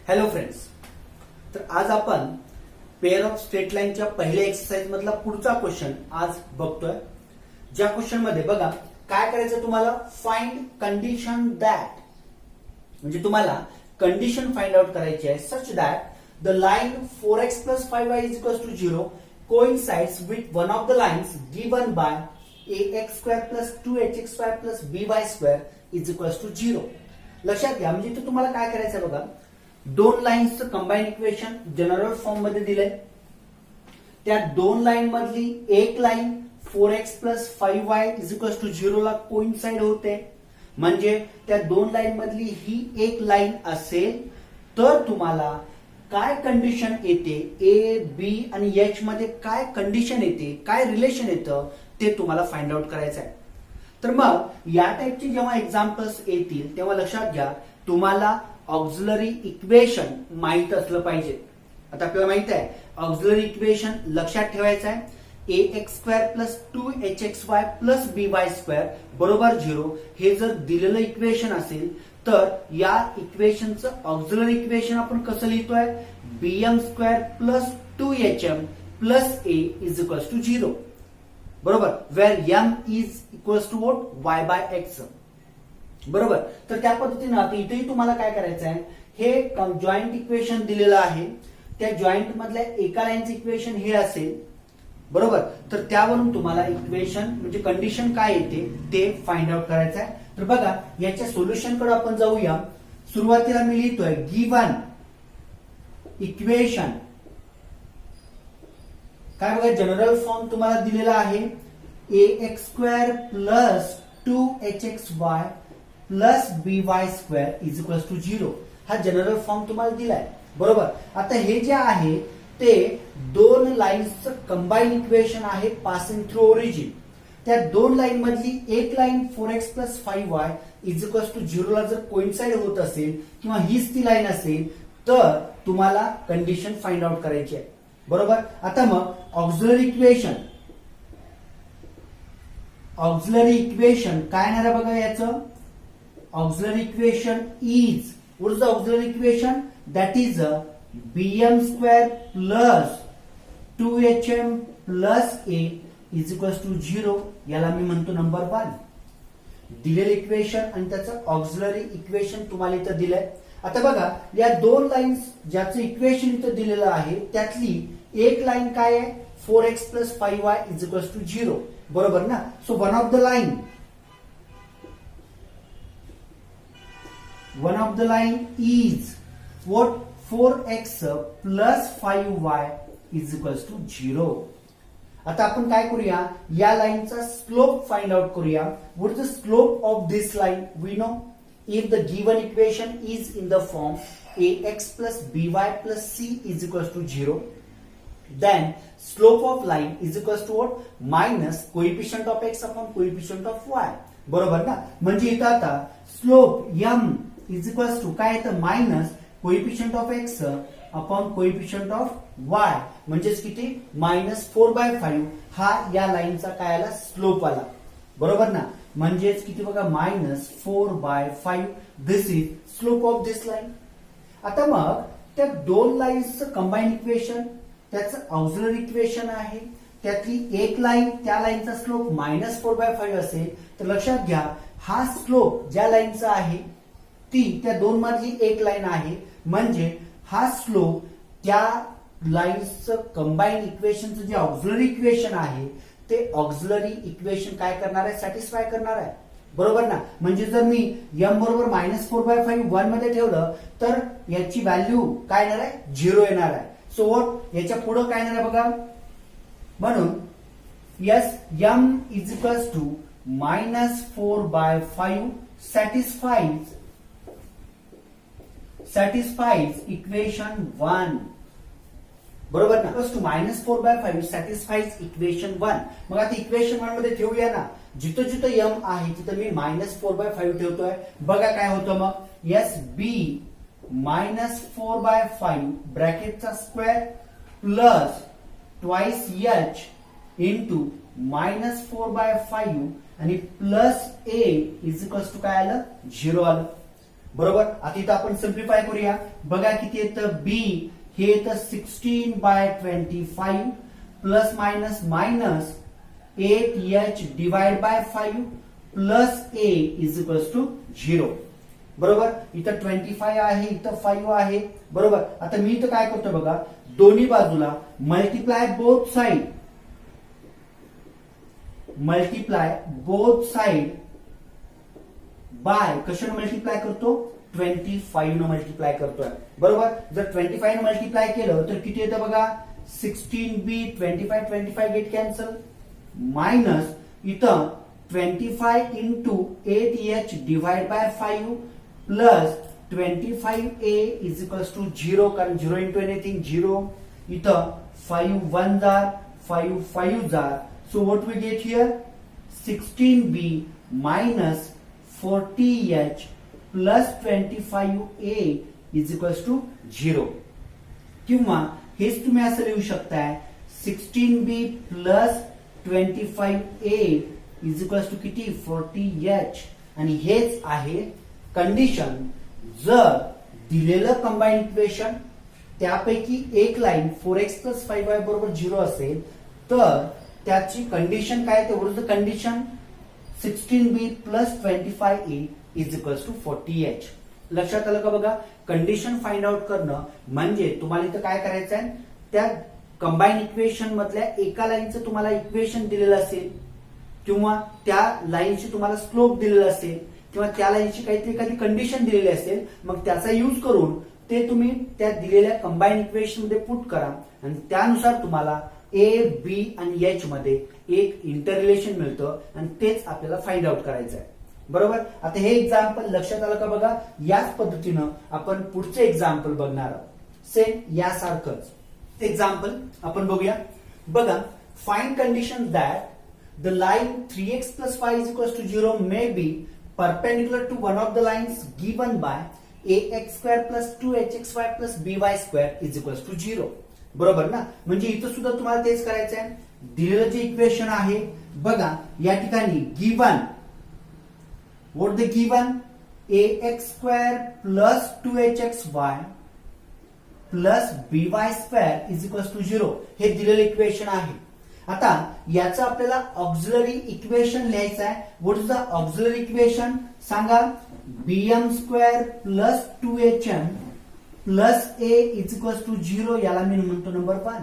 Hello friends, तर आज आपण पेअर ऑफ स्ट्रेट लाईनच्या पहिल्या एक्सरसाइज मधला पुढचा क्वेश्चन आज बघतोय. ज्या क्वेश्चन मध्ये बघा काय करायचं तुम्हाला, फाइंड कंडिशन दॅट, म्हणजे तुम्हाला कंडिशन फाइंड आउट करायची आहे such that the line 4x plus 5y is equals to 0 coincides with one of the lines given by ax square plus 2hx square plus by square is equals to 0. लक्षात घ्या, म्हणजे इथे तुम्हाला काय करायचं बघा, दोन लाईन्सचं कंबाईन इक्वेशन जनरल फॉर्म मध्ये दिलंय. त्या दोन लाईन मधली एक line 4x plus 5y is equals to 0 ला कोइन्साइड होते. म्हणजे त्या दोन लाईन मधली ही एक लाईन असेल तर तुम्हाला काय कंडिशन येते, ए बी आणि एच मध्ये काय कंडिशन येते, काय रिलेशन येतं ते तुम्हाला फाइंड आउट करायचं आहे. तर मग या टाइपचे जेव्हा एक्झाम्पल्स येतील तेव्हा लक्षात घ्या तुम्हाला ऑक्झिलरी इक्वेशन माहित असलं पाहिजे. आता आपल्याला माहित आहे ऑक्झिलरी इक्वेशन लक्षात ठेवायचं आहे, ax square plus 2hxy plus by square बरोबर 0 हे जर दिलेलं इक्वेशन असेल तर या इक्वेशनचं ऑक्झिलरी इक्वेशन आपण कसं लिहितोय, bm square plus 2hm plus a is equals to 0 बरोबर, where m is equals to what, y by x बरोबर. तर त्या पद्धतीने आता इथेही तुम्हाला काय करायचं आहे, हे जॉईंट इक्वेशन दिलेलं आहे, त्या जॉईंट मधल्या एका लाईनचं इक्वेशन हे असेल बरोबर. तर त्यावरून तुम्हाला इक्वेशन म्हणजे कंडिशन काय येते ते फाइंड आउट करायचं आहे. तर बघा याच्या सोल्युशन कडे आपण जाऊया. सुरुवातीला मी लिहितोय गिवन इक्वेशन, काय बघा जनरल फॉर्म तुम्हाला दिलेला आहे, ax square plus 2hxy plus by square is equal to 0 हा जनरल फॉर्म तुम्हाला दिलाय बरोबर. आता हे जे आहे ते दोन लाईन्सचं कंबाईन इक्वेशन आहे पासिंग थ्रू ओरिजिन. त्या दोन लाईन मधली एक line 4x plus 5y is equal to 0 ला जर कोइन्साइड होत असेल किंवा हीच ती लाईन असेल तर तुम्हाला कंडिशन फाइंड आउट करायची आहे बरोबर. आता मग ऑक्झिलरी इक्वेशन काय येणार आहे बघा, याचं auxiliary equation is, what is the auxiliary equation, that is bm square plus 2hm plus a is equal to 0. याला मी म्हणतो नंबर 1 दिलेलं इक्वेशन आणि त्याचं ऑक्झिलरी इक्वेशन तुम्हाला इथं दिलंय. आता बघा या दोन लाईन्स ज्याचं इक्वेशन इथं दिलेलं आहे त्यातली एक लाईन काय आहे, 4x plus 5y is equal to 0 बरोबर ना. So one of the line is what, 4x plus 5y is equal to 0. आता आपण काय करूया, या लाईनचा स्लोप फाइंड आउट करूया. What is the slope of this line, we know if the given equation is in the form ax plus by plus c is equal to 0, then slope of line is equals to what, minus coefficient of x upon coefficient of y बरोबर ना. म्हणजे इथं आता slope m is equals to काय येतं, minus coefficient of x upon coefficient of y म्हणजेच किती, -4/5 हा या लाईनचा काय आला, स्लोप आला बरोबर ना. म्हणजेच किती बघा, -4/5 this is slope of this line. आता मग त्या दोन लाईन्सचं कंबाईन इक्वेशन त्याचं ऑक्झिलरी इक्वेशन आहे, त्यातली एक लाईन त्या लाईनचा स्लोप -4/5 असेल तर लक्षात घ्या हा स्लोप ज्या लाईनचा आहे ती त्या दोन मधली एक लाईन आहे, म्हणजे हा स्लोप त्या लाईन्सचं कंबाईन इक्वेशनचं जे ऑक्झिलरी इक्वेशन आहे ते ऑक्झिलरी इक्वेशन काय करणार आहे, सॅटिस्फाय करणार आहे बरोबर ना. म्हणजे जर मी m बरोबर -4/5 1 मध्ये ठेवलं तर याची व्हॅल्यू काय येणार आहे, 0 येणार आहे. सो व्हॉट, याच्या पुढे काय येणार आहे बघा, म्हणून yes m is equals to -4/5 satisfies equation 1 बरोबर ना. To -4/5 satisfies equation 1. मग आता इक्वेशन 1 मध्ये ठेवूया ना, जिथं जिथं m आहे तिथं मी -4/5 ठेवतोय. बघा काय होतं मग, यस b -4/5 ब्रॅकेटचा square plus twice h into -4/5 आणि plus a is equals to काय आलं, 0 आलं बरोबर. आता इथं आपण सिम्प्लिफाय करूया. बघा किती येतं, बी हे येतं 16/25 plus minus minus 8h divide by 5 plus a is equals to 0. बरोबर. इथं 25 आहे, इथं 5 आहे. बरोबर. आता मी इथं काय करतो बघा, दोन्ही बाजूला मल्टिप्लाय बोथ साइड बाय कशाने मल्टिप्लाय करतो, 25 न मल्टिप्लाय करतोय. बरोबर. जर 25 न मल्टिप्लाय केलं तर किती येतं बघा, 16b 25 गेट कॅन्सल मायनस इथं 25 into 8h divide by 5 plus 25a is equals to 0, कारण 0 इंटू एनिथिंग 0. इथं 5 1 जार 5 5 जार. So what we get here, 16b minus 40h plus 25a is equals to 0. किंवा हेच तुम्ही असं लिहू शकताय, 16b plus 25a is equals to किती, 40h. आणि हेच आहे कंडिशन. जर दिलेलं कंबाईन इक्वेशन त्यापैकी एक लाईन 4x प्लस 5y बरोबर 0 असेल तर त्याची कंडिशन काय, ते what is the condition, 16b plus 25a is equals to 40h. लक्षात आलं का बघा. कंडिशन फाइंड आउट करणं म्हणजे तुम्हाला इथं काय करायचं आहे, त्या कंबाईन इक्वेशन मधल्या एका लाईनचं तुम्हाला इक्वेशन दिलेलं असेल किंवा त्या लाईनची तुम्हाला स्लोप दिलेला असेल किंवा त्या लाईनची काहीतरी एखादी कंडिशन दिलेली असेल, मग त्याचा यूज करून ते तुम्ही त्या दिलेल्या कंबाईन इक्वेशन मध्ये पुट करा आणि त्यानुसार तुम्हाला ए बी आणि एच मध्ये एक इंटर रिलेशन मिळतं आणि तेच आपल्याला फाइंड आउट करायचं आहे. बरोबर. आता हे एक्झाम्पल लक्षात आलं का बघा. याच पद्धतीनं आपण पुढचं एक्झाम्पल बघणार आहोत, सेम यासारखंच एक्झाम्पल आपण बघूया. बघा, find condition that the line 3x plus 5 is equals to 0 may be perpendicular to one of the lines given by ax square plus 2hxy plus by square is equals to 0. बरोबर ना. म्हणजे इथं सुद्धा तुम्हाला तेच करायचं आहे. दिलेलं जे इक्वेशन आहे बघा, या ठिकाणी given, what the given, ax square plus 2hxy plus by square is equals to 0 हे दिलेलं इक्वेशन आहे. आता याचं आपल्याला ऑक्झिलरी इक्वेशन लिहायचं आहे. What is the auxiliary equation सांगा, bm square plus 2hm plus a is equals to 0, याला मी म्हणतो नंबर 1.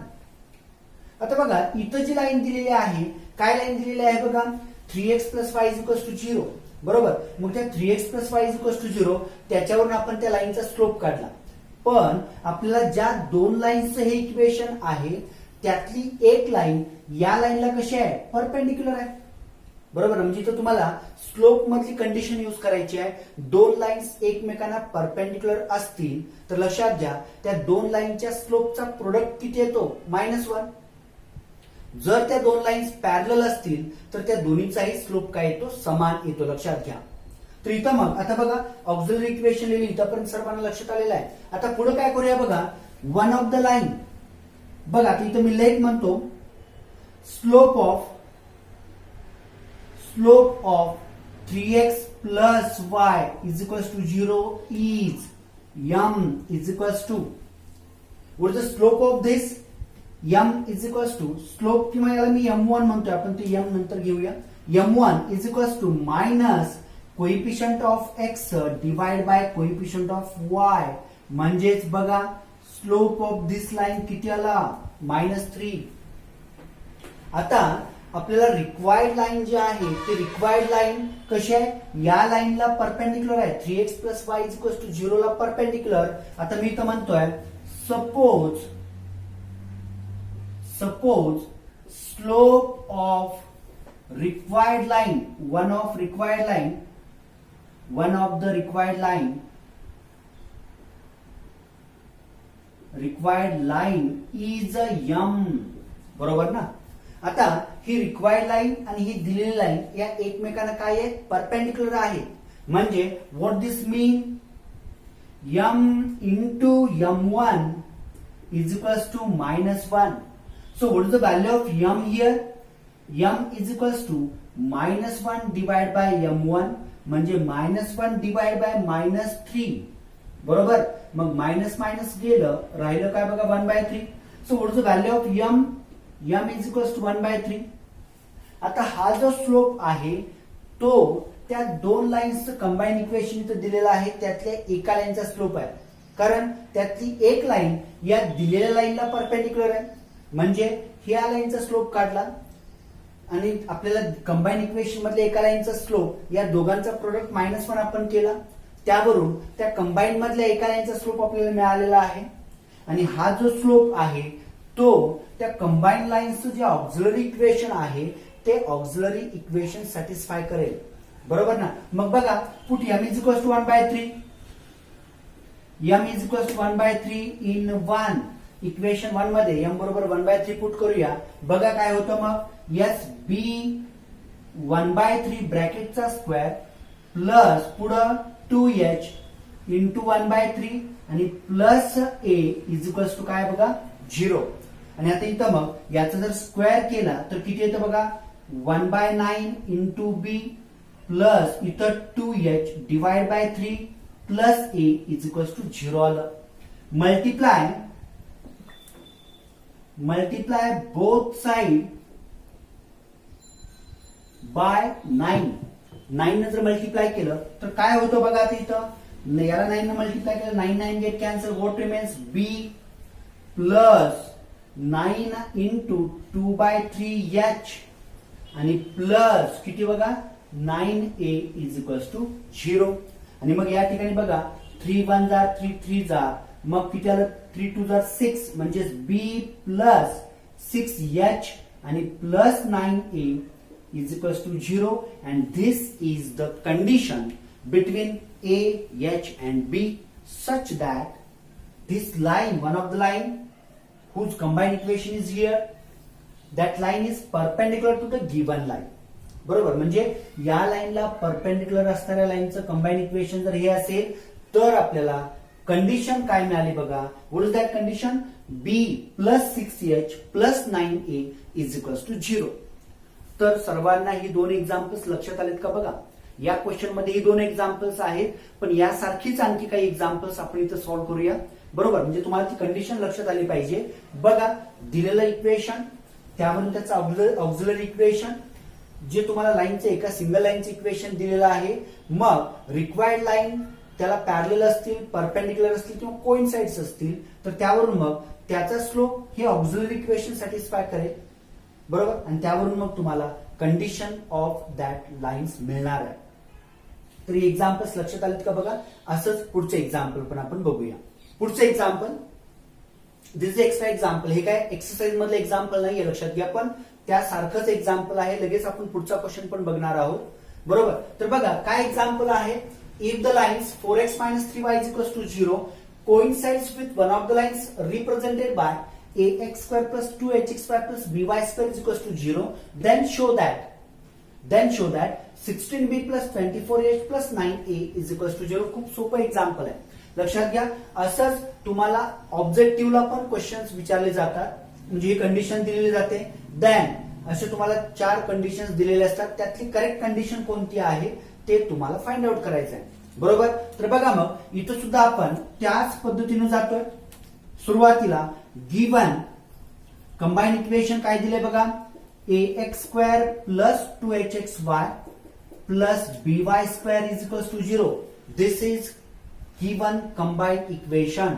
आता बघा इथं जी लाईन दिलेली आहे, काय लाईन दिलेली आहे बघा, 3x plus 5 is equals to 0. बरोबर. मग त्या 3x plus 5 is equals to 0 त्याच्यावरून आपण त्या लाईनचा स्लोप काढला. पण आपल्याला ज्या दोन लाईन्सचं हे इक्वेशन आहे त्यातली एक लाईन या लाईनला कशी आहे, परपेंडिक्युलर आहे. बरोबर. म्हणजे इथं तुम्हाला स्लोप मधली कंडिशन यूज करायची आहे. दोन लाईन्स एकमेकांना परपेंडिक्युलर असतील तर लक्षात घ्या त्या दोन लाईनच्या स्लोपचा प्रोडक्ट किती येतो, -1. जर त्या दोन लाईन्स पॅरलल असतील तर त्या दोन्हीचाही स्लोप काय येतो, समान येतो. लक्षात घ्या. तर इथं मग आता बघा ऑक्झिलरी इक्वेशन लिहिली, इथंपर्यंत सर्वांना लक्षात आलेलं आहे. आता पुढे काय करूया बघा, वन ऑफ द लाईन. बघा आता इथं मी लेट म्हणतो, slope of 3x plus y is equals to 0 is m is equals to, what is the slope of this, m is equals to slope किंवा याला मी m1 म्हणतोय, आपण ते m नंतर घेऊया. m1 is equals to minus coefficient of x divided by coefficient of y. म्हणजेच बघा slope of this line किती आला, -3. आता आपल्याला रिक्वायर्ड लाईन जी आहे ती रिक्वायर्ड लाईन कशी आहे, या लाईनला परपेंडिक्युलर आहे. 3x plus y is equals to 0 ला परपेंडिक्युलर. आता मी इथं म्हणतोय suppose slope of required line, one of the required line is m. बरोबर ना. आता ही रिक्वायर्ड लाईन आणि ही दिलेली लाईन या एकमेकांना काय आहे, परपेंडिक्युलर आहे. म्हणजे what this mean, m into m1 is equals to -1. So what is the value of m here, m is equals to -1 divide by m1 म्हणजे -1 डिवाइड बाय -3 बरोबर. मग मायनस मायनस गेलं, राहिलं काय बघा 1/3. So what is the value of m? M is equals to 1/3. आता हा जो स्लोप आहे तो त्या दोन लाईन्सचं कंबाईन इक्वेशन इथं दिलेलं आहे, त्यातल्या एका लाईनचा स्लोप आहे. कारण त्यातली एक लाईन या दिलेल्या लाईनला परपेंडिक्युलर आहे, म्हणजे ह्या लाईनचा स्लोप काढला आणि आपल्याला कंबाईन इक्वेशन मधल्या एका लाईनचा स्लोप या दोघांचा प्रोडक्ट -1 आपण केला, त्यावरून त्या कंबाईन मधल्या एका लाईनचा स्लोप आपल्याला मिळालेला आहे. आणि हा जो स्लोप आहे तो त्या कंबाईन लाईन्सचं जे ऑक्झिलरी इक्वेशन आहे ते ऑक्झिलरी इक्वेशन सॅटिस्फाय करेल, बरोबर ना. मग बघा, put m is equals to 1/3. m is equals to 1/3 in 1. Equation 1 मध्ये m बरोबर 1/3 पुट करूया. बघा काय होतं मग, एस बी 1/3 ब्रॅकेटचा स्क्वेअर प्लस पुढं 2h इंटू 1/3 आणि plus a is equals to काय बघा 0. आणि आता इथं मग याचा जर स्क्वेअर केला तर किती येतं बघा, 1/9 इंटू b प्लस इथं 2h divide by 3 plus a is equals to 0 आलं. Multiply both side bye 9. 9 ने जर मल्टिप्लाय केलं तर काय होतं बघा, आता इथं याला 9 ने मल्टिप्लाय केलं, 9 9 get cancel, what remains b plus 9 into 2/3h आणि प्लस किती बघा 9a इज इक्वल्स टू 0. आणि मग या ठिकाणी बघा 3 1 जार 3 3 जार, मग किती आलं 3 2 जार 6 म्हणजे b प्लस 6h आणि plus 9a is equals to 0, and this is the condition between A, H and B such that this line, one of the line whose combined equation is here, that line is perpendicular to the given line. बरोबर, म्हणजे या लाईनला perpendicular असणाऱ्या लाईनचं combine equation जर हे असेल तर आपल्याला कंडिशन काय मिळाली बघा, what is that condition, B plus 6h plus 9a is equals to 0. तर सर्वांना ही दोन एक्झाम्पल्स लक्षात आलेत का बघा. या क्वेश्चन मध्ये ही दोन एक्झाम्पल्स आहेत, पण यासारखीच आणखी काही एक्झाम्पल्स आपण इथं सॉल्व्ह करूया, बरोबर. म्हणजे तुम्हाला ती कंडिशन लक्षात आली पाहिजे. बघा, दिलेलं इक्वेशन त्यावरून त्याचं ऑक्झिलरी इक्वेशन जे तुम्हाला लाईनचं एका सिंगल लाईनचं इक्वेशन दिलेलं आहे, मग रिक्वायर्ड लाईन त्याला पॅरलल असतील, परपेंडिक्युलर असतील किंवा कोइन्साइड्स असतील तर त्यावरून मग त्याचा स्लोप हे ऑक्झिलरी इक्वेशन सॅटिस्फाय करेल, बरोबर. आणि त्यावरून मग तुम्हाला कंडिशन ऑफ दॅट लाईन्स मिळणार आहे. तर हे एक्झाम्पल्स लक्षात आलेत का बघा. असंच पुढचं एक्झाम्पल पण आपण बघूया. पुढचं example, this is extra example. हे काय एक्सरसाइज मधलं एक्झाम्पल नाहीये, लक्षात घ्या, पण त्यासारखंच एक्झाम्पल आहे. लगेच आपण पुढचा क्वेश्चन पण बघणार आहोत, बरोबर. तर बघा काय एक्झाम्पल आहे. If the lines 4x - 3y = 0 coincides with one of the lines represented by ax² plus 2hx² plus by² is equals to 0, then show that 16b plus 24h plus 9a is equals to 0. खूप सोपं example आहे, लक्षात घ्या. असंच तुम्हाला ऑब्जेक्टिव्हला पण questions विचारले जातात, म्हणजे ही कंडिशन दिलेली जाते, देन असे तुम्हाला 4 कंडिशन्स दिलेले असतात, त्यातली करेक्ट कंडिशन कोणती आहे ते तुम्हाला फाइंड आउट करायचं आहे, बरोबर. तर बघा, मग इथं सुद्धा आपण त्याच पद्धतीने जातोय. सुरुवातीला गिवन कंबाईन इक्वेशन काय दिले बघा, ax² plus 2hxy plus by² is equals to 0. This is given combine equation.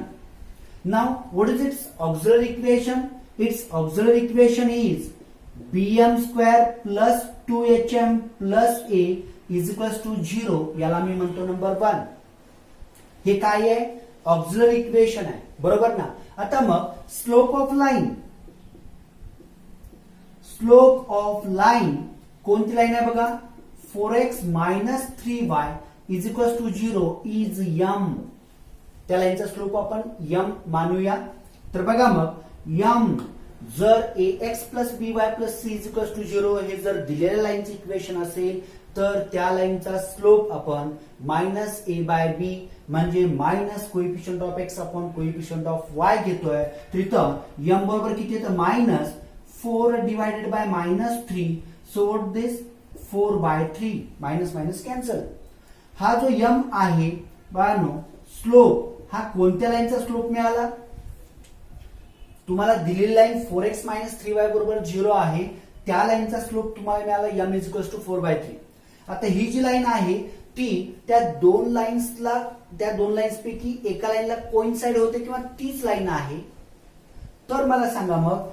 Now what is its auxiliary equation? Its auxiliary equation is bm² plus 2hm plus a is equals to 0. याला मी म्हणतो number 1. हे काय आहे? Auxiliary equation आहे, बरोबर ना. आता मग स्लोप ऑफ लाईन कोणती लाईन आहे बघा, 4x - 3y is equals to 0 is m. त्या लाईनचा स्लोप आपण m मानूया. तर बघा, मग m जर ax plus by plus c is equals to 0 हे जर दिलेल्या लाईनचं इक्वेशन असेल तर त्या लाईनचा स्लोप आपण -a/b म्हणजे minus coefficient of x upon coefficient of y घेतोय. तर इथं m बरोबर किती येतं, -4 divided by -3. So what this 4/3 minus minus cancel. हा जो यम आहे बाळांनो, स्लोप हा कोणत्या लाईनचा स्लोप मिळाला? तुम्हाला दिलेली लाईन 4x - 3y बरोबर 0 आहे, त्या लाईनचा स्लोप तुम्हाला मिळाला m = 4/3. आता ही जी लाईन आहे ती त्या दोन लाईन्स पैकी एका लाईनला कोइन्साइड होते किंवा तीच लाईन आहे. तर मला सांगा मग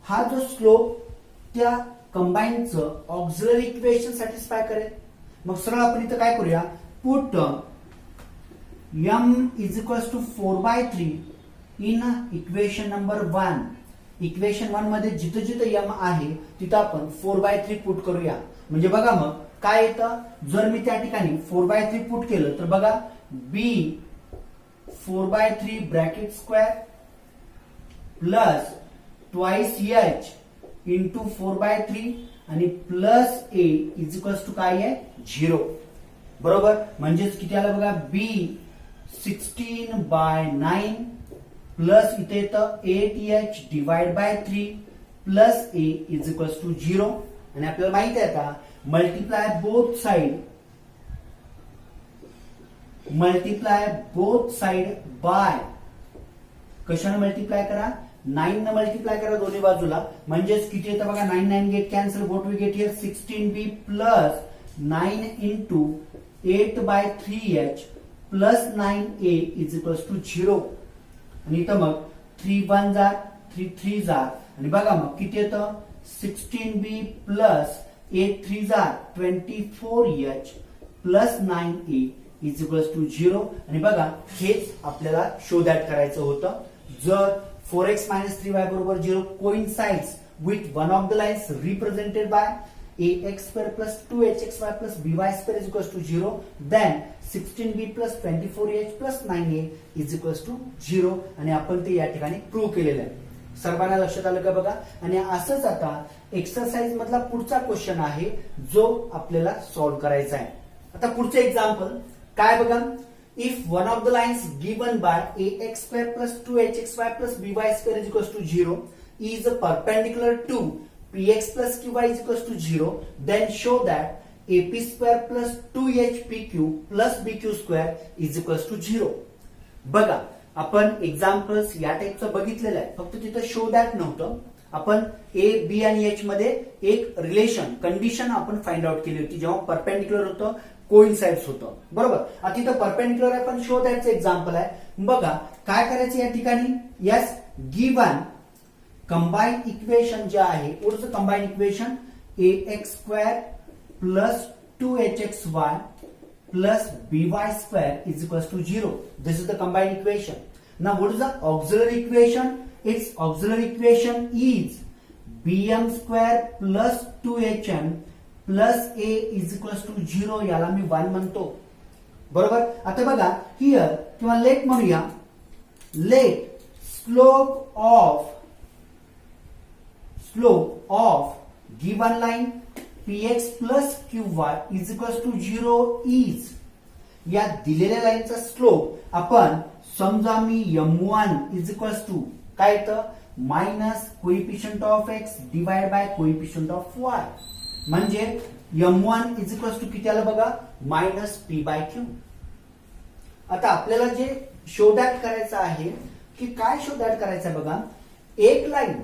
हा जो स्लोप त्या कंबाईनचं ऑक्झिलरी इक्वेशन सॅटिस्फाय करेल. मग सरळ आपण इथं काय करूया, put m = 4/3 in equation number 1. Equation 1 मध्ये जिथं जिथं m आहे तिथं आपण 4/3 पुट करूया. म्हणजे बघा मग काय येतं, जर मी त्या ठिकाणी 4/3 पुट केलं तर बघा b 4/3 bracket square plus twice h into 4/3 आणि प्लस a = काय आहे 0. बरोबर, म्हणजेच किती आलं बघा, b 16/9 प्लस इथे येतं 8h divide by 3 plus a = 0. आणि आपल्याला माहित आहे आता मल्टिप्लाय बोथ साइड बाय, कशाने मल्टिप्लाय करा, 9 ने मल्टिप्लाय करा दोन्ही बाजूला. म्हणजेच किती येतं बघा, 9 9 get cancel, what we get here 16b plus 9 into 8/3h plus 9a = 0. आणि इथं मग 3 1 जार 3 3 जार आणि बघा मग किती येतं 16b प्लस 8 3 जार 24h प्लस 9a = 0. आणि बघा हेच आपल्याला शो दॅट करायचं होतं. जर 4x - 3y बरोबर 0 coincides with one of the lines represented by ax² plus 2hxy plus by² = 0, then 16b plus 24h plus 9a = 0. आणि आपण ते या ठिकाणी प्रूव्ह केलेलं आहे. सर्वांना लक्षात आलं का बघा. आणि असंच आता एक्सरसाइज मधला पुढचा क्वेश्चन आहे जो आपल्याला सॉल्व्ह करायचा आहे. आता पुढचं एक्झाम्पल काय बघा, if one of the lines given by ax² plus 2hxy plus by² = 0 is perpendicular to px plus qy = 0, then show that ap² plus 2hpq plus bq² = 0. बघा आपण एक्झाम्पल्स या टाइपचं बघितलेलं आहे, फक्त तिथं शो दॅट नव्हतं. आपण ए बी आणि एच मध्ये एक रिलेशन कंडिशन आपण फाइंड आउट केली होती जेव्हा परपेंडिक्युलर होतं, कोइन्साइड्स होतं. बरोबर, आता तिथं परपेंडिक्युलर आहे पण शो दॅटचं एक्झाम्पल आहे. बघा काय करायचं या ठिकाणी, यस गिवन कंबाईन इक्वेशन जे आहे, पुढचं combine equation ax² plus 2hxy plus by² = 0. This is the combined equation. Now what is the auxiliary equation? Its auxiliary equation is bm² plus 2hm plus a = 0. याला मी 1 म्हणतो. बरोबर, आता बघा here किंवा let म्हणूया, let slope of given line px plus qy = 0 is, या दिलेल्या लाईनचा स्लोप आपण समजा मी m1 काय येतं minus coefficient of x divide by coefficient of y. म्हणजे m1 किती आलं बघा -p/q. आता आपल्याला जे शो दॅट करायचं आहे की काय शो दॅट करायचं आहे बघा, एक लाईन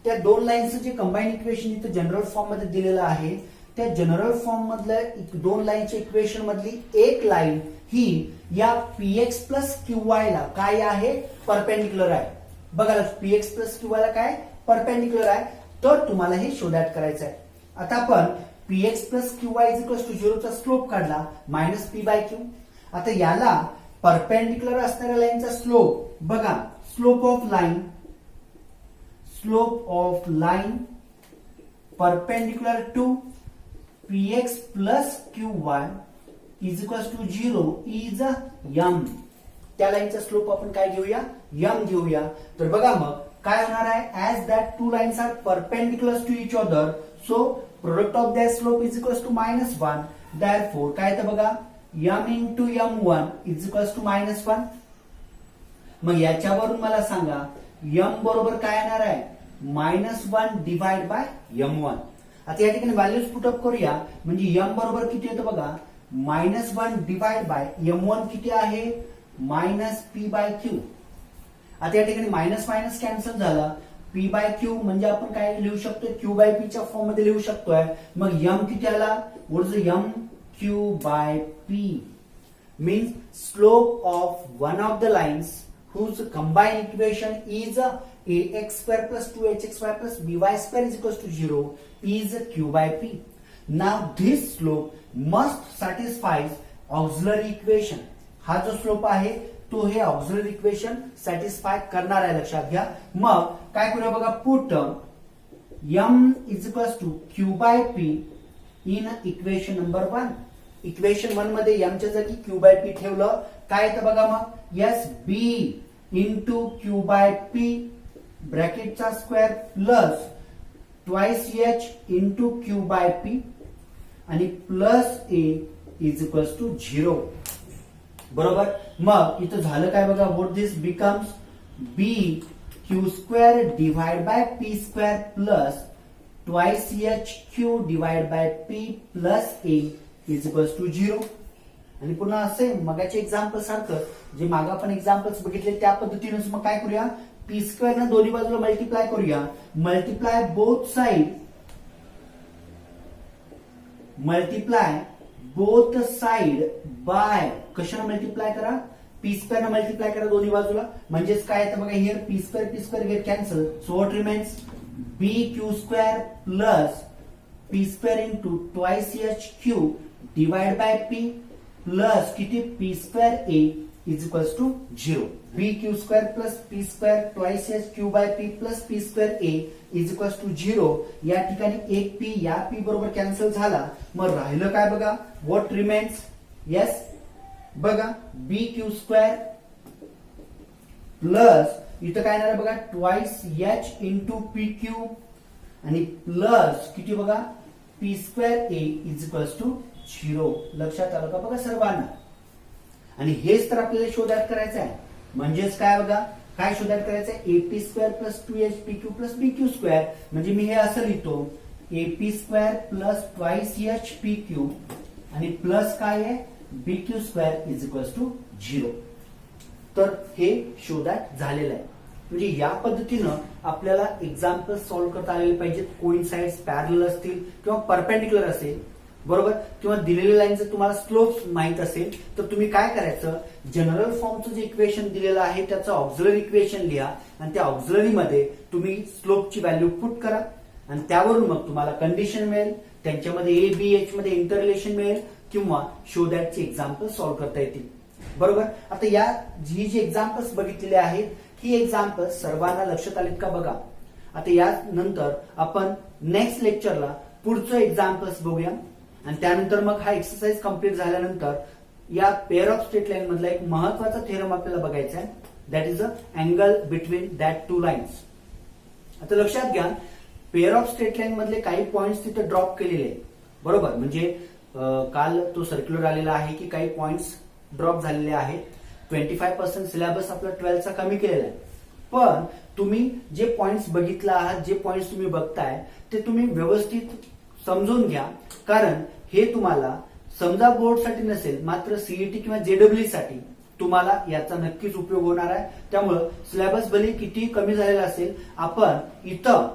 त्या दोन लाईनचं जे कंबाईन इक्वेशन इथं जनरल फॉर्म मध्ये दिलेलं आहे, त्या जनरल फॉर्म मधल्या दोन लाईनच्या इक्वेशन मधली एक लाईन ही या px प्लस qy ला काय आहे परपेंडिक्युलर आहे. बघा px प्लस qy ला काय परपेंडिक्युलर आहे, तर तुम्हाला हे शो दॅट करायचं आहे. आता आपण px प्लस qy = 0 चा स्लोप काढला -p/q. आता याला परपेंडिक्युलर असणाऱ्या लाईनचा स्लोप बघा, slope of line perpendicular to px plus qy = 0 is m. त्या लाईनचा स्लोप आपण काय घेऊया, m घेऊया. तर बघा मग काय होणार आहे, as that two lines are perpendicular to each other, so product of that slope = -1. therefore काय येतं बघा, m into m1 = -1. मग याच्यावरून मला सांगा m बरोबर काय येणार आहे, -1 डिवाइड बाय m1. आता या ठिकाणी व्हॅल्यूज पुट अप करूया, म्हणजे m बरोबर किती येतं बघा -1 डिवाइड बाय m1 किती आहे -p/q. आता या ठिकाणी मायनस मायनस कॅन्सल झाला. p/q म्हणजे आपण काय लिहू शकतो q/p च्या फॉर्म मध्ये लिहू शकतोय. मग m किती आला what is m q/p means slope of one of the lines whose combined equation is ax square plus 2hxy plus by square is equals to 0 is q/p. Now this slope must satisfy auxiliary equation. हा जो slope आहे तो हे auxiliary equation satisfy करणार आहे लक्षात घ्या. मग काय करूया बघा put m is equals to q/p in equation number 1. Equation 1 मध्ये m च्या जागी q/p ठेवलं काय येतं बघा मग यस b इंटू q/p ब्रॅकेटचा square plus twice h into q/p आणि plus a is equals to 0. बरोबर. मग इथं झालं काय बघा what this becomes b q square divide by p square plus twice h q divide by p plus a is equals to 0. आणि पुन्हा असे मगाच्या एक्झाम्पल सारखं जे मागे आपण एक्झाम्पल्स बघितले त्या पद्धतीने मग काय करूया p स्क्वेअर ने दोन्ही बाजूला मल्टिप्लाय करूया. मल्टिप्लाय बोथ साइड बाय कशाने मल्टिप्लाय करा पी स्क्वेअर ने मल्टिप्लाय करा दोन्ही बाजूला. म्हणजेच काय येतं बघा here P square get cancel. So what remains B Q square plus P square into twice H Q divide by P plus किती P square A is equals to 0. B Q square plus P square twice H Q by P plus P square A is equals to 0. या ठिकाणी एक P या P बरोबर cancel झाला. मग राहिलं काय बघा व्हॉट रिमेन्स यस बघा बी क्यू स्क्वेअर प्लस इथं काय येणार बघा twice h into p q आणि प्लस किती बघा p square A is equals to 0. लक्षात आलं का बघा सर्वांना. आणि हेच तर आपल्याला शोधात करायचं आहे. म्हणजेच काय बघा काय शोधात करायचं आहे a p square plus 2hpq plus bq square. म्हणजे मी हे असं लिहितो a p square plus twice hpq आणि प्लस काय आहे bq square is equals to 0. तर हे शोधात झालेलं आहे. म्हणजे या पद्धतीनं आपल्याला एक्झाम्पल सॉल्व्ह करता आलेले पाहिजेत. कोइन्साइड्स पॅरलल असतील किंवा परपेंडिक्युलर असेल बरोबर किंवा दिलेल्या लाईनचं तुम्हाला स्लोप माहित असेल तर तुम्ही काय करायचं जनरल फॉर्मचं जे इक्वेशन दिलेलं आहे त्याचं ऑक्झिलरी इक्वेशन लिहा आणि त्या ऑक्झिलरी मध्ये तुम्ही स्लोपची व्हॅल्यू पुट करा आणि त्यावरून मग तुम्हाला कंडिशन मिळेल. त्यांच्यामध्ये ए बी एच मध्ये इंटर रिलेशन मिळेल किंवा शो दॅटचे एक्झाम्पल सॉल्व्ह करता येतील. बरोबर. आता या ही जी एक्झाम्पल्स बघितलेले आहेत ही एक्झाम्पल सर्वांना लक्षात आलीत का बघा. आता यानंतर आपण नेक्स्ट लेक्चरला पुढचं एक्झाम्पल्स बघूया आणि त्यानंतर मग हा एक्सरसाइज कंप्लीट झाल्यानंतर या पेअर ऑफ स्ट्रेट लाईन मधला एक महत्वाचा थेरम आपल्याला बघायचा आहे that is a angle between that two lines. आता लक्षात घ्या पेअर ऑफ स्ट्रेट लाईन मधले काही पॉइंट्स तिथे ड्रॉप केलेले आहेत बरोबर. म्हणजे काल तो सर्क्युलर आलेला आहे की काही पॉइंट्स ड्रॉप झालेले आहेत. 25% सिलेबस आपला 12चा कमी केलेला आहे. पण तुम्ही जे पॉइंट्स बघितला आहात जे पॉइंट्स तुम्ही बघताय ते तुम्ही व्यवस्थित समजून घ्या. कारण हे तुम्हाला समजा बोर्डसाठी नसेल मात्र सीईटी किंवा जेडब्ल्यू साठी तुम्हाला याचा नक्कीच उपयोग होणार आहे. त्यामुळं सिलेबस भले किती कमी झालेला असेल आपण इथं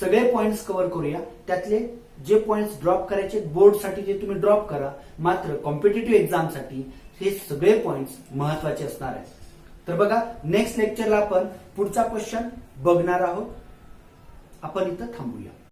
सगळे पॉइंट्स कव्हर करूया. त्यातले जे पॉइंट्स ड्रॉप करायचे बोर्डसाठी ते तुम्ही ड्रॉप करा. मात्र कॉम्पिटेटिव्ह एक्झामसाठी हे सगळे पॉइंट्स महत्वाचे असणार आहेत. तर बघा नेक्स्ट लेक्चरला आपण पुढचा क्वेश्चन बघणार आहोत. आपण इथं थांबूया.